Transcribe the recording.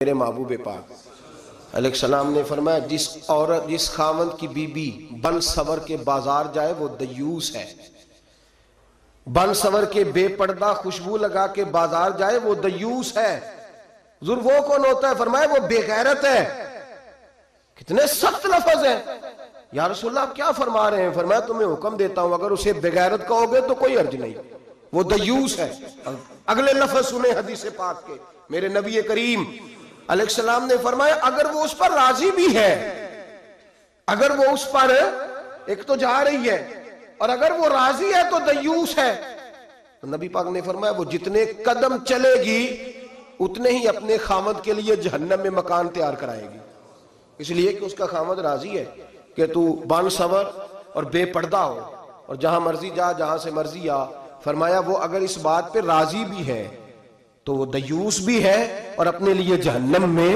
میرے محبوب پاک علیہ السلام نے فرمایا جس خاوند کی بی بی بن سور کے بازار جائے وہ دیوس ہے، بن سور کے بے پردہ خوشبو لگا کے بازار جائے وہ دیوس ہے۔ حضور وہ کون ہوتا ہے؟ فرمایا وہ بے غیرت ہے۔ کتنے سخت لفظ ہیں۔ یا رسول اللہ آپ کیا فرما رہے ہیں؟ فرمایا تمہیں حکم دیتا ہوں اگر اسے بے غیرت کہو گے تو کوئی حرج نہیں، وہ دیوس ہے۔ اگلے لفظ سنیں حدیث پاک کے، میرے نبی کریم علیہ السلام نے فرمایا اگر وہ اس پر راضی بھی ہے، اگر وہ اس پر ایک تو جا رہی ہے اور اگر وہ راضی ہے تو دیوس ہے۔ تو نبی پاک نے فرمایا وہ جتنے قدم چلے گی اتنے ہی اپنے خامد کے لیے جہنم میں مکان تیار کرائے گی، اس لیے کہ اس کا خامد راضی ہے کہ تو بن سور اور بے پردہ ہو اور جہاں مرضی جا جہاں سے مرضی آ۔ فرمایا وہ اگر اس بات پہ راضی بھی ہے تو وہ دیوس بھی ہے اور اپنے لیے جہنم میں